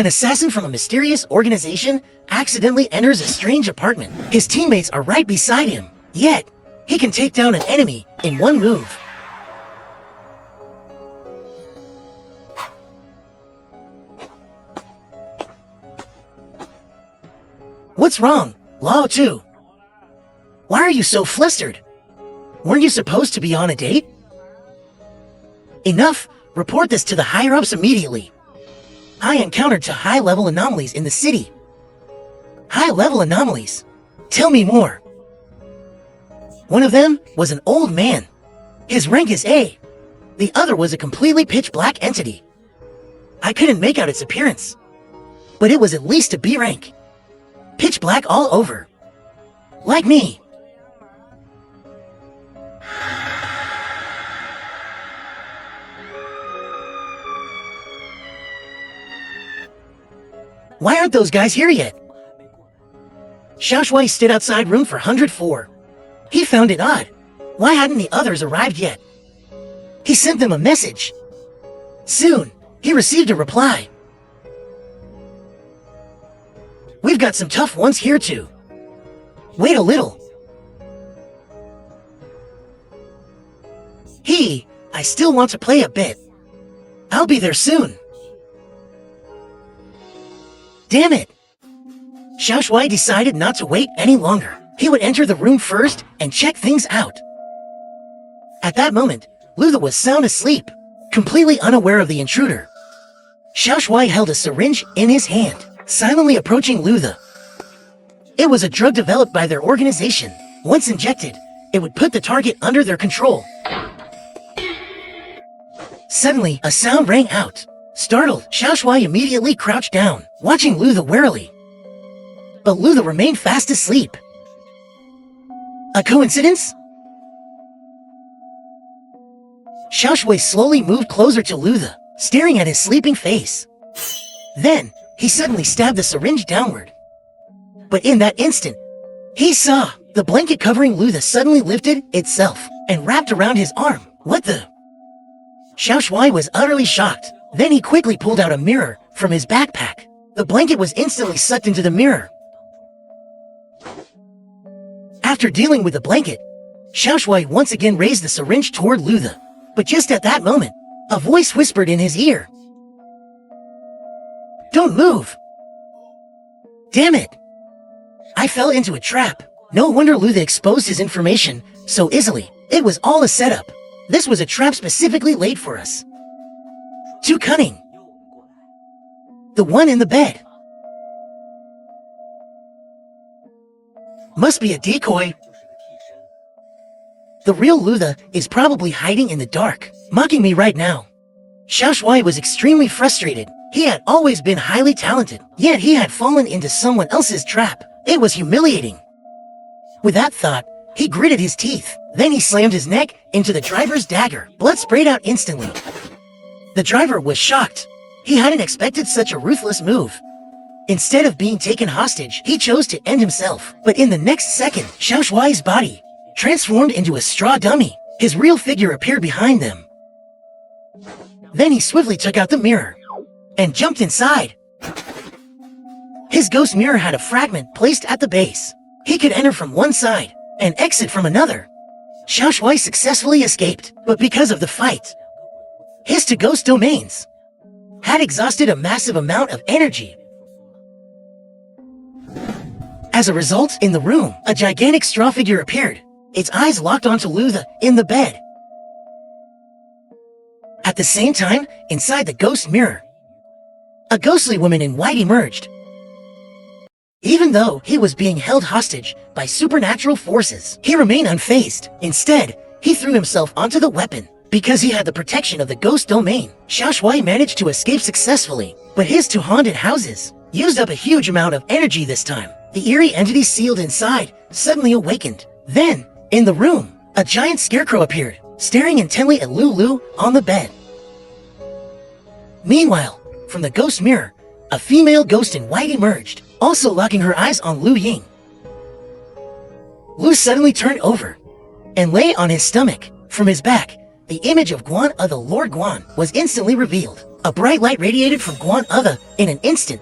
An assassin from a mysterious organization accidentally enters a strange apartment. His teammates are right beside him, yet he can take down an enemy in one move. What's wrong, Lao 2? Why are you so flustered? Weren't you supposed to be on a date? Enough! Report this to the higher-ups immediately. I encountered two high-level anomalies in the city. High-level anomalies? Tell me more. One of them was an old man. His rank is A. The other was a completely pitch-black entity. I couldn't make out its appearance, but it was at least a B rank. Pitch black all over. Like me. Why aren't those guys here yet? Xiaoshui stood outside room for 104. He found it odd. Why hadn't the others arrived yet? He sent them a message. Soon, he received a reply. We've got some tough ones here too. Wait a little. I still want to play a bit. I'll be there soon. Damn it! Xiaoshui decided not to wait any longer. He would enter the room first and check things out. At that moment, Luther was sound asleep, completely unaware of the intruder. Xiaoshui held a syringe in his hand, silently approaching Luther. It was a drug developed by their organization. Once injected, it would put the target under their control. Suddenly, a sound rang out. Startled, Xiaoshui immediately crouched down, watching Luther warily. But Luther remained fast asleep. A coincidence? Xiaoshui slowly moved closer to Luther, staring at his sleeping face. Then, he suddenly stabbed the syringe downward. But in that instant, he saw the blanket covering Luther suddenly lifted itself and wrapped around his arm. What the? Xiaoshui was utterly shocked. Then he quickly pulled out a mirror from his backpack. The blanket was instantly sucked into the mirror. After dealing with the blanket, Xiaoshui once again raised the syringe toward Luther. But just at that moment, a voice whispered in his ear. Don't move! Damn it! I fell into a trap. No wonder Luther exposed his information so easily. It was all a setup. This was a trap specifically laid for us. Too cunning. The one in the bed. Must be a decoy. The real Luther is probably hiding in the dark, mocking me right now. Xiaoshui was extremely frustrated. He had always been highly talented, yet he had fallen into someone else's trap. It was humiliating. With that thought, he gritted his teeth. Then he slammed his neck into the driver's dagger. Blood sprayed out instantly. The driver was shocked. He hadn't expected such a ruthless move. Instead of being taken hostage, he chose to end himself. But in the next second, Xiaoshui's body transformed into a straw dummy. His real figure appeared behind them. Then he swiftly took out the mirror and jumped inside. His ghost mirror had a fragment placed at the base. He could enter from one side and exit from another. Xiaoshui successfully escaped, but because of the fight, his two ghost domains had exhausted a massive amount of energy. As a result, in the room, a gigantic straw figure appeared, its eyes locked onto Luther in the bed. At the same time, inside the ghost mirror, a ghostly woman in white emerged. Even though he was being held hostage by supernatural forces, he remained unfazed. Instead, he threw himself onto the weapon. Because he had the protection of the ghost domain, Xiaoshui managed to escape successfully. But his two haunted houses used up a huge amount of energy this time. The eerie entity sealed inside suddenly awakened. Then, in the room, a giant scarecrow appeared, staring intently at Lulu on the bed. Meanwhile, from the ghost mirror, a female ghost in white emerged, also locking her eyes on Lu Ying. Lu suddenly turned over and lay on his stomach. From his back, the image of Guan the Lord Guan was instantly revealed. A bright light radiated from Guan in an instant.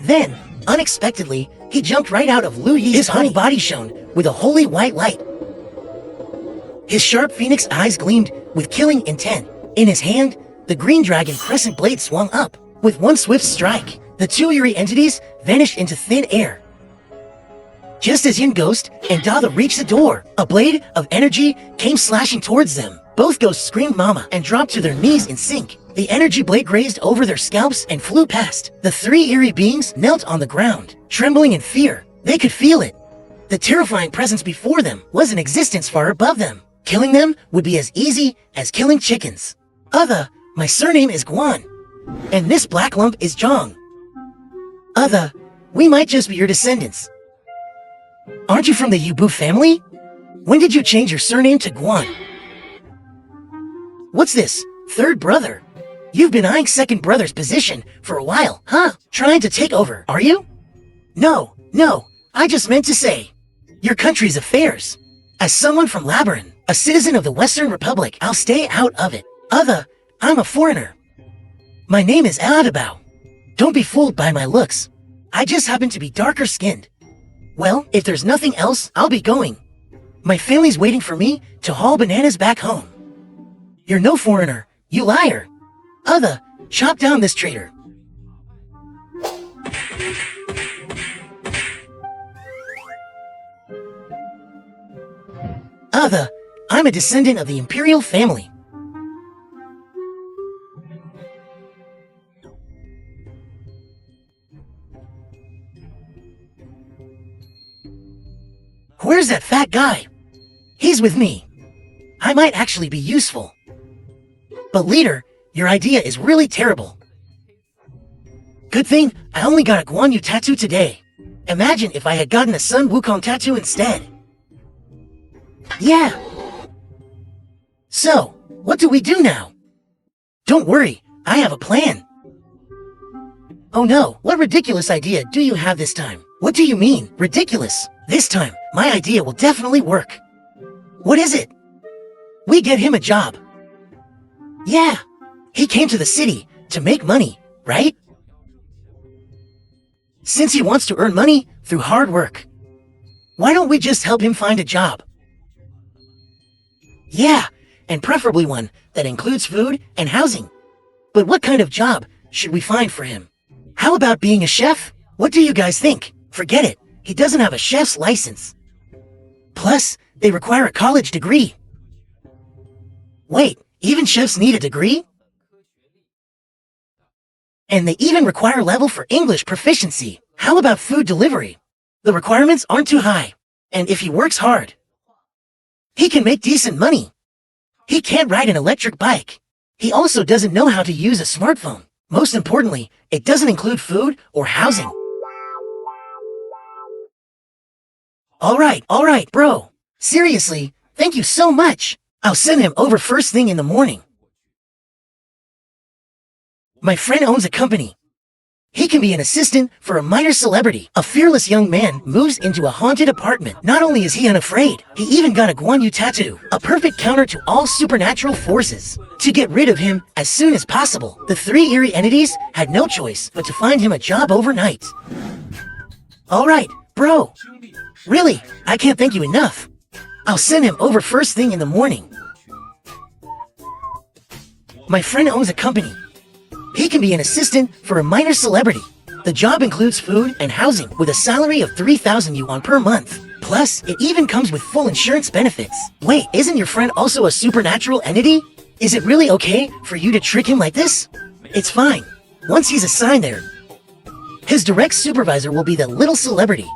Then, unexpectedly, he jumped right out of Lu Yi's whole body shone with a holy white light. His sharp phoenix eyes gleamed with killing intent. In his hand, the green dragon crescent blade swung up. With one swift strike, the two eerie entities vanished into thin air. Just as Yin Ghost and Dada reached the door, a blade of energy came slashing towards them. Both ghosts screamed mama and dropped to their knees in sync. The energy blade grazed over their scalps and flew past. The three eerie beings knelt on the ground, trembling in fear. They could feel it. The terrifying presence before them was in existence far above them. Killing them would be as easy as killing chickens. My surname is Guan, and this black lump is Zhang. We might just be your descendants. Aren't you from the Yubu family? When did you change your surname to Guan? What's this? Third brother? You've been eyeing second brother's position for a while, huh? Trying to take over, are you? No, I just meant to say, your country's affairs. As someone from Labyrinth, a citizen of the Western Republic, I'll stay out of it. I'm a foreigner. My name is Adabao. Don't be fooled by my looks. I just happen to be darker skinned. Well, if there's nothing else, I'll be going. My family's waiting for me to haul bananas back home. You're no foreigner, you liar. Chop down this traitor. I'm a descendant of the Imperial family. Where's that fat guy? He's with me. I might actually be useful. But leader, your idea is really terrible. Good thing I only got a Guan Yu tattoo today. Imagine if I had gotten a Sun Wukong tattoo instead. Yeah. So, what do we do now? Don't worry, I have a plan. Oh no, what ridiculous idea do you have this time? What do you mean, ridiculous? This time, my idea will definitely work. What is it? We get him a job. Yeah, he came to the city to make money, right? Since he wants to earn money through hard work, why don't we just help him find a job? Yeah, and preferably one that includes food and housing. But what kind of job should we find for him? How about being a chef? What do you guys think? Forget it, he doesn't have a chef's license. Plus, they require a college degree. Wait, even chefs need a degree? And they even require level for English proficiency. How about food delivery? The requirements aren't too high. And if he works hard, he can make decent money. He can't ride an electric bike. He also doesn't know how to use a smartphone. Most importantly, it doesn't include food or housing. All right, bro. Seriously, thank you so much. I'll send him over first thing in the morning. My friend owns a company. He can be an assistant for a minor celebrity. A fearless young man moves into a haunted apartment. Not only is he unafraid, he even got a Guan Yu tattoo, a perfect counter to all supernatural forces. To get rid of him as soon as possible, the three eerie entities had no choice but to find him a job overnight. All right, bro. Really, I can't thank you enough. I'll send him over first thing in the morning. My friend owns a company. He can be an assistant for a minor celebrity. The job includes food and housing with a salary of 3,000 yuan per month. Plus, it even comes with full insurance benefits. Wait, isn't your friend also a supernatural entity? Is it really okay for you to trick him like this? It's fine. Once he's assigned there, his direct supervisor will be the little celebrity.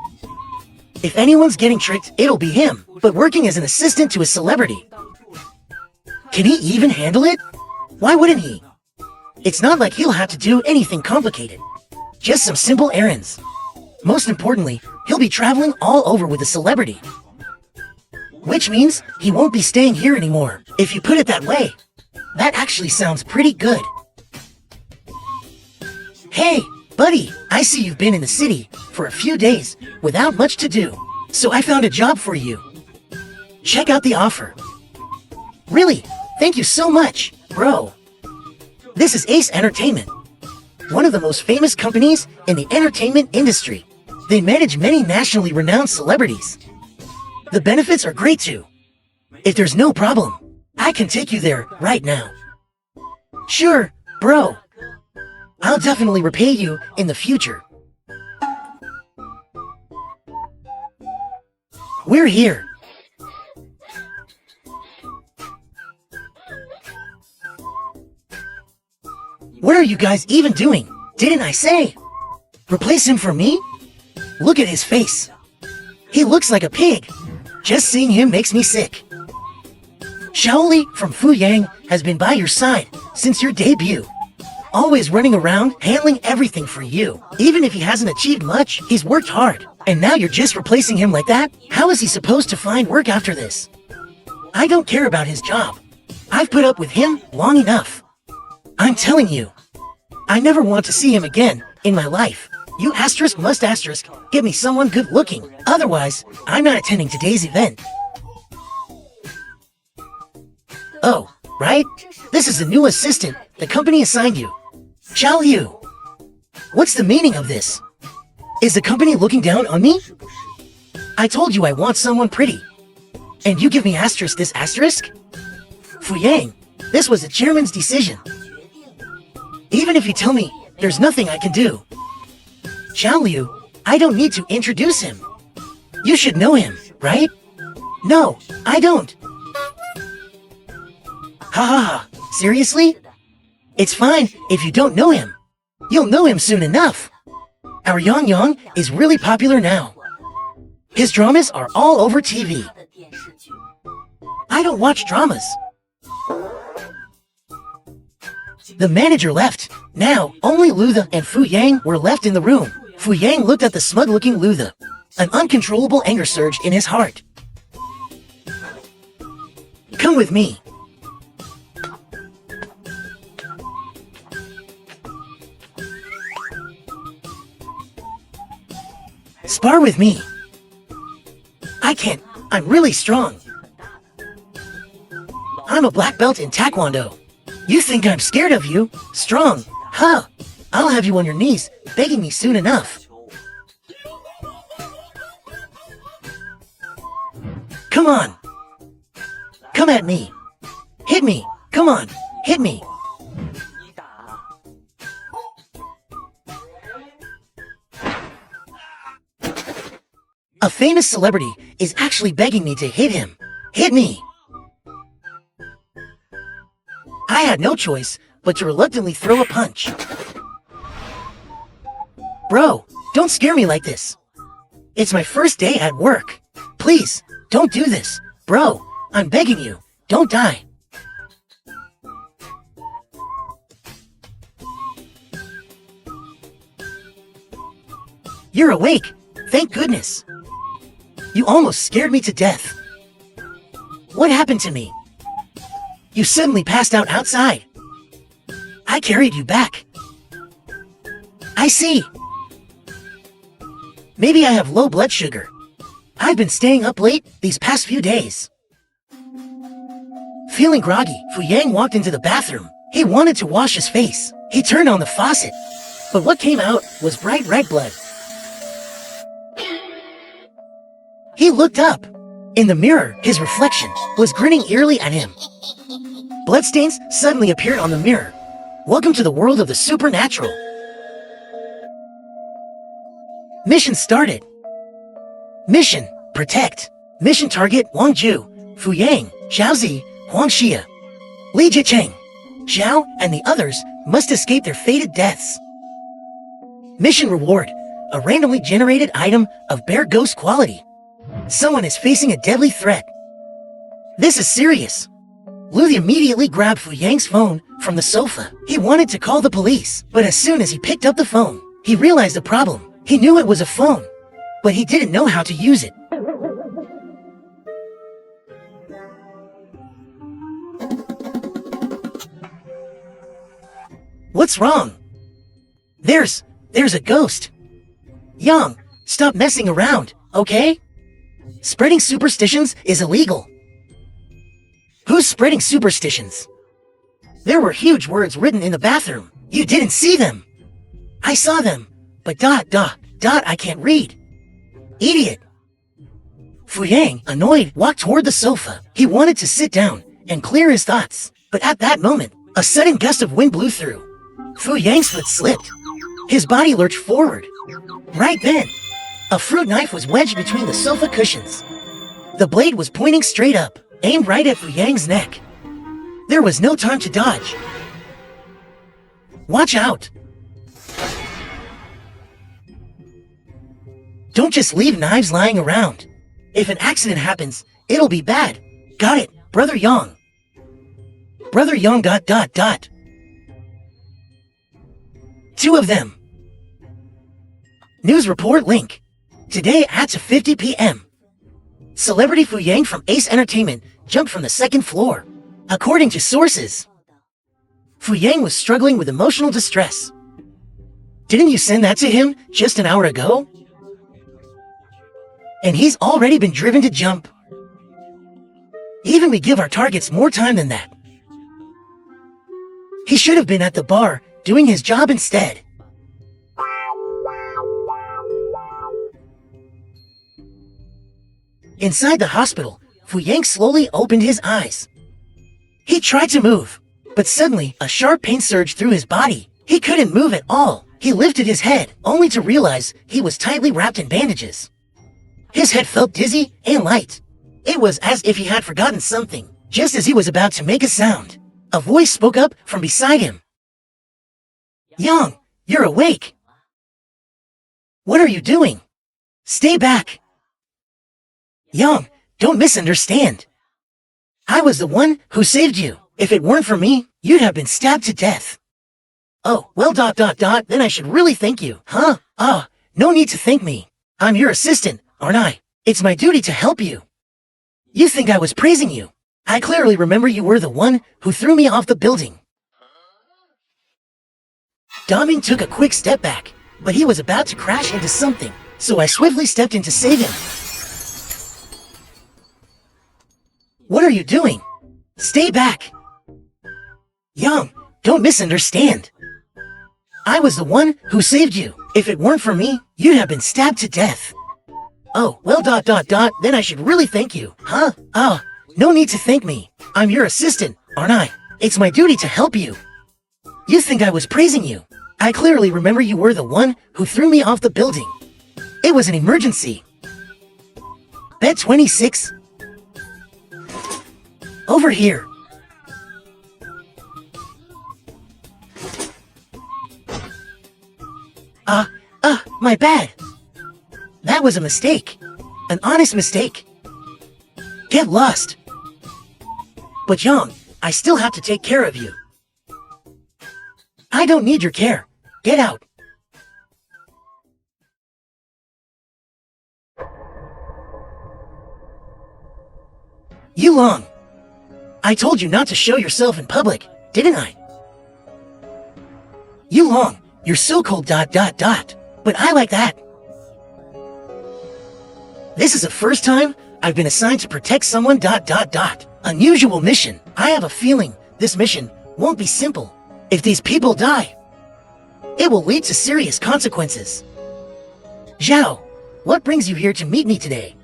If anyone's getting tricked, it'll be him. But working as an assistant to a celebrity, can he even handle it? Why wouldn't he? It's not like he'll have to do anything complicated. Just some simple errands. Most importantly, he'll be traveling all over with a celebrity. Which means he won't be staying here anymore. If you put it that way, that actually sounds pretty good. Hey, buddy, I see you've been in the city for a few days without much to do. So I found a job for you. Check out the offer. Really? Thank you so much, bro. This is Ace Entertainment, one of the most famous companies in the entertainment industry. They manage many nationally renowned celebrities. The benefits are great too. If there's no problem, I can take you there right now. Sure, bro. I'll definitely repay you in the future. We're here. What are you guys even doing? Didn't I say? Replace him for me? Look at his face. He looks like a pig. Just seeing him makes me sick. Shaoli from Fuyang has been by your side since your debut. Always running around, handling everything for you. Even if he hasn't achieved much, he's worked hard. And now you're just replacing him like that? How is he supposed to find work after this? I don't care about his job. I've put up with him long enough. I'm telling you, I never want to see him again in my life. You must get me someone good looking. Otherwise, I'm not attending today's event. Oh, right? This is the new assistant the company assigned you. Xiao Yu. What's the meaning of this? Is the company looking down on me? I told you I want someone pretty. And you give me this asterisk? Fuyang, this was the chairman's decision. Even if you tell me there's nothing I can do. Xiao Liu, I don't need to introduce him. You should know him, right? No, I don't. Ha ha ha, seriously? It's fine if you don't know him. You'll know him soon enough. Our Yang Yang is really popular now. His dramas are all over TV. I don't watch dramas. The manager left. Now, only Luther and Fu Yang were left in the room. Fu Yang looked at the smug-looking Luther. An uncontrollable anger surged in his heart. Come with me. Spar with me. I can't. I'm really strong. I'm a black belt in Taekwondo. You think I'm scared of you? Strong. Huh. I'll have you on your knees, begging me soon enough. Come on. Come at me. Hit me. Come on. Hit me. A famous celebrity is actually begging me to hit him. Hit me. I had no choice but to reluctantly throw a punch. Bro, don't scare me like this. It's my first day at work. Please, don't do this. Bro, I'm begging you, don't die. You're awake. Thank goodness. You almost scared me to death. What happened to me? You suddenly passed out outside. I carried you back. I see. Maybe I have low blood sugar. I've been staying up late these past few days. Feeling groggy, Fu Yang walked into the bathroom. He wanted to wash his face. He turned on the faucet. But what came out was bright red blood. He looked up. In the mirror, his reflection was grinning eerily at him. Bloodstains suddenly appeared on the mirror. Welcome to the world of the supernatural. Mission started. Mission, protect. Mission target, Wangju, Fu Yang, Xiaozi, Huang Xia. Li Jicheng, Xiao, and the others must escape their fated deaths. Mission reward, a randomly generated item of bear ghost quality. Someone is facing a deadly threat. This is serious. Lu immediately grabbed Fu Yang's phone from the sofa. He wanted to call the police, but as soon as he picked up the phone, he realized the problem. He knew it was a phone, but he didn't know how to use it. What's wrong? There's a ghost. Yang, stop messing around, okay? Spreading superstitions is illegal. Who's spreading superstitions? There were huge words written in the bathroom. You didn't see them. I saw them, but I can't read. Idiot. Fu Yang, annoyed, walked toward the sofa. He wanted to sit down and clear his thoughts, but at that moment, a sudden gust of wind blew through. Fu Yang's foot slipped. His body lurched forward. Right then, a fruit knife was wedged between the sofa cushions. The blade was pointing straight up, aimed right at Fu Yang's neck. There was no time to dodge. Watch out! Don't just leave knives lying around. If an accident happens, it'll be bad. Got it, Brother Yang. Brother Yang ... Two of them. News report link. Today at 2:50 p.m. Celebrity Fu Yang from Ace Entertainment jumped from the second floor. According to sources, Fu Yang was struggling with emotional distress. Didn't you send that to him just an hour ago? And he's already been driven to jump. Even we give our targets more time than that. He should have been at the bar doing his job instead. Inside the hospital, Fu Yang slowly opened his eyes. He tried to move, but suddenly a sharp pain surged through his body. He couldn't move at all. He lifted his head, only to realize he was tightly wrapped in bandages. His head felt dizzy and light. It was as if he had forgotten something. Just as he was about to make a sound, a voice spoke up from beside him. Yang, you're awake. What are you doing? Stay back. Yang, don't misunderstand. I was the one who saved you. If it weren't for me, you'd have been stabbed to death. Oh, well ... then I should really thank you, huh? No need to thank me. I'm your assistant, aren't I? It's my duty to help you. You think I was praising you? I clearly remember you were the one who threw me off the building. Daming took a quick step back, but he was about to crash into something, so I swiftly stepped in to save him. What are you doing? Stay back. Yang, don't misunderstand. I was the one who saved you. If it weren't for me, you'd have been stabbed to death. Oh, well ... then I should really thank you, huh? No need to thank me. I'm your assistant, aren't I? It's my duty to help you. You think I was praising you? I clearly remember you were the one who threw me off the building. It was an emergency. Bed 26. Over here. My bad. That was a mistake. An honest mistake. Get lost. But Yang, I still have to take care of you. I don't need your care. Get out. Yulong. I told you not to show yourself in public, didn't I? Yulong, you're so cold ... But I like that. This is the first time I've been assigned to protect someone ... Unusual mission. I have a feeling this mission won't be simple. If these people die, it will lead to serious consequences. Zhao, what brings you here to meet me today?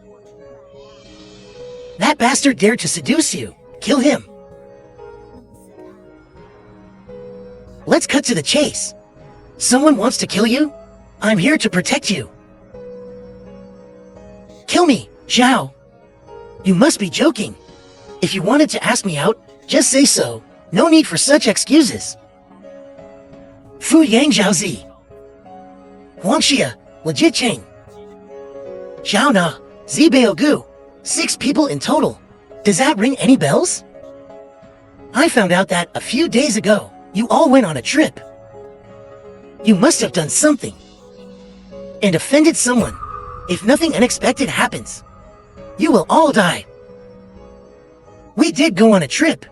That bastard dared to seduce you. Kill him. Let's cut to the chase. Someone wants to kill you? I'm here to protect you. Kill me, Zhao. You must be joking. If you wanted to ask me out, just say so. No need for such excuses. Fu Yang Zhaozi. Huangxia, legit Cheng. Zhao Na, Zibao Gu. 6 people in total. Does that ring any bells? I found out that a few days ago, you all went on a trip. You must have done something and offended someone. If nothing unexpected happens, you will all die. We did go on a trip,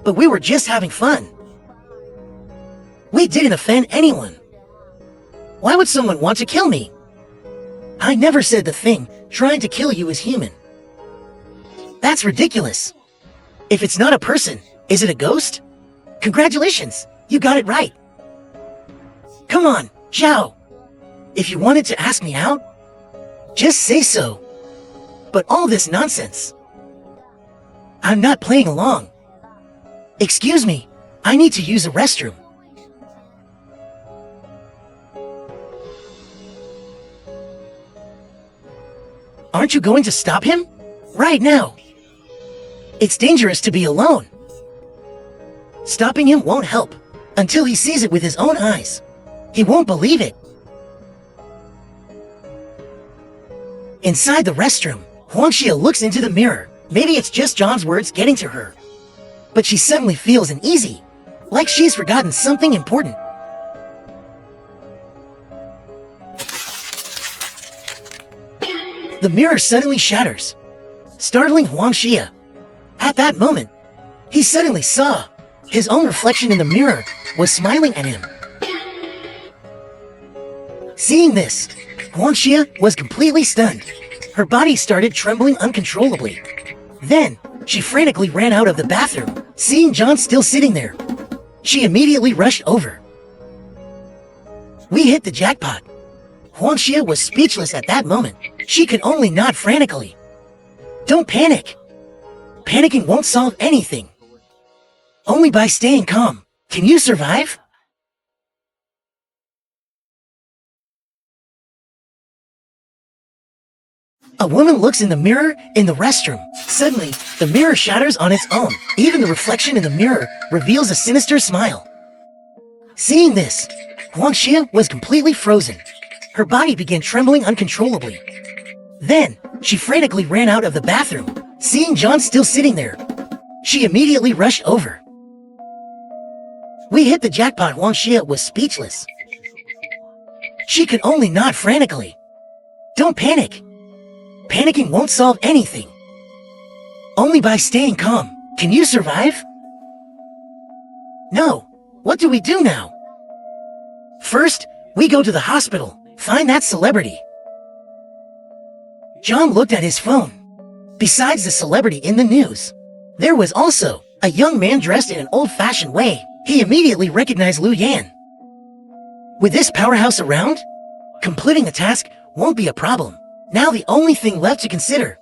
but we were just having fun. We didn't offend anyone. Why would someone want to kill me? I never said the thing trying to kill you is human. That's ridiculous. If it's not a person, is it a ghost? Congratulations, you got it right. Come on, Zhao. If you wanted to ask me out, just say so. But all this nonsense, I'm not playing along. Excuse me, I need to use a restroom. Aren't you going to stop him? Right now. It's dangerous to be alone. Stopping him won't help until he sees it with his own eyes. He won't believe it. Inside the restroom, Huangxia looks into the mirror. Maybe it's just John's words getting to her. But she suddenly feels uneasy, like she's forgotten something important. The mirror suddenly shatters, startling Huangxia. At that moment, he suddenly saw his own reflection in the mirror was smiling at him. Seeing this, Huangxia was completely stunned. Her body started trembling uncontrollably. Then, she frantically ran out of the bathroom, seeing John still sitting there. She immediately rushed over. We hit the jackpot. Huangxia was speechless at that moment. She could only nod frantically. Don't panic. Panicking won't solve anything. Only by staying calm can you survive. A woman looks in the mirror in the restroom. Suddenly, the mirror shatters on its own. Even the reflection in the mirror reveals a sinister smile. Seeing this, Huangxia was completely frozen. Her body began trembling uncontrollably. Then, she frantically ran out of the bathroom, seeing John still sitting there. She immediately rushed over. We hit the jackpot. Huangxia was speechless. She could only nod frantically. Don't panic. Panicking won't solve anything. Only by staying calm can you survive. No, what do we do now? First, we go to the hospital, find that celebrity. John looked at his phone. Besides the celebrity in the news, there was also a young man dressed in an old-fashioned way. He immediately recognized Liu Yan. With this powerhouse around, completing the task won't be a problem. Now the only thing left to consider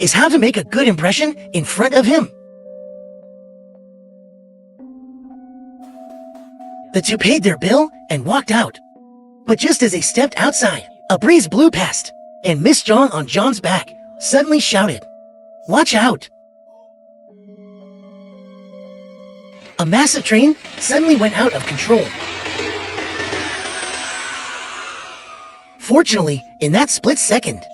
is how to make a good impression in front of him. The two paid their bill and walked out. But just as they stepped outside, a breeze blew past, and Miss Zhang on John's back suddenly shouted, "Watch out!" A massive train suddenly went out of control. Fortunately, in that split second,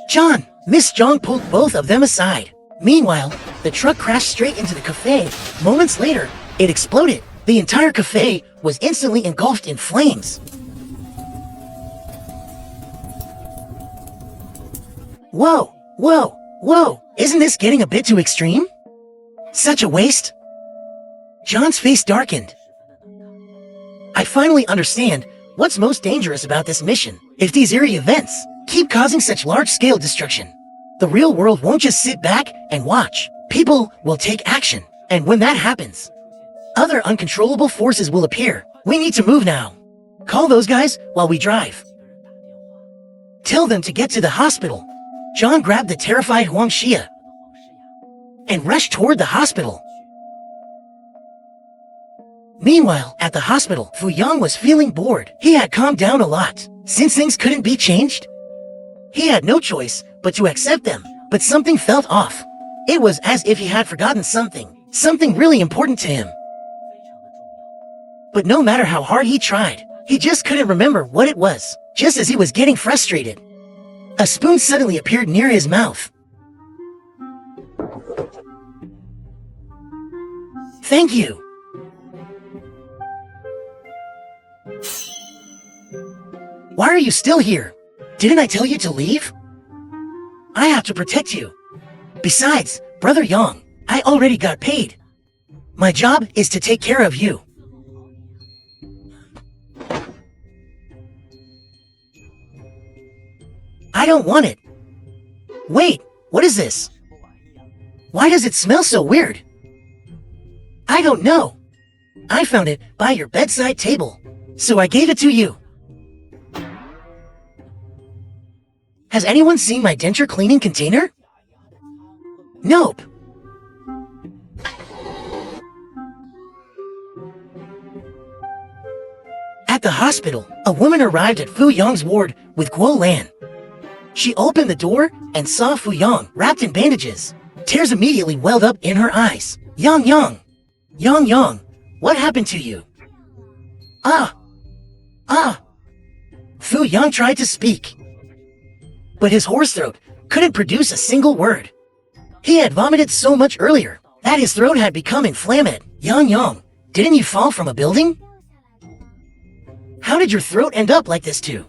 Miss Zhang pulled both of them aside. Meanwhile, the truck crashed straight into the cafe. Moments later, it exploded. The entire cafe was instantly engulfed in flames. Whoa, whoa, whoa! Isn't this getting a bit too extreme? Such a waste? John's face darkened. I finally understand what's most dangerous about this mission. If these eerie events keep causing such large-scale destruction, the real world won't just sit back and watch. People will take action. And when that happens, other uncontrollable forces will appear. We need to move now. Call those guys while we drive. Tell them to get to the hospital. John grabbed the terrified Huangxia and rushed toward the hospital. Meanwhile, at the hospital, Fu Yang was feeling bored. He had calmed down a lot. Since things couldn't be changed, he had no choice but to accept them. But something felt off. It was as if he had forgotten something really important to him. But no matter how hard he tried, he just couldn't remember what it was. Just as he was getting frustrated, a spoon suddenly appeared near his mouth. Thank you. Why are you still here? Didn't I tell you to leave? I have to protect you. Besides, Brother Yang, I already got paid. My job is to take care of you. I don't want it. Wait, what is this? Why does it smell so weird? I don't know. I found it by your bedside table, so I gave it to you. Has anyone seen my denture cleaning container? Nope. At the hospital, a woman arrived at Fu Yong's ward with Guo Lan. She opened the door and saw Fu Yong wrapped in bandages. Tears immediately welled up in her eyes. Yang, what happened to you? Ah. Fu Yong tried to speak, but his hoarse throat couldn't produce a single word. He had vomited so much earlier that his throat had become inflamed. Yang, didn't you fall from a building? How did your throat end up like this too?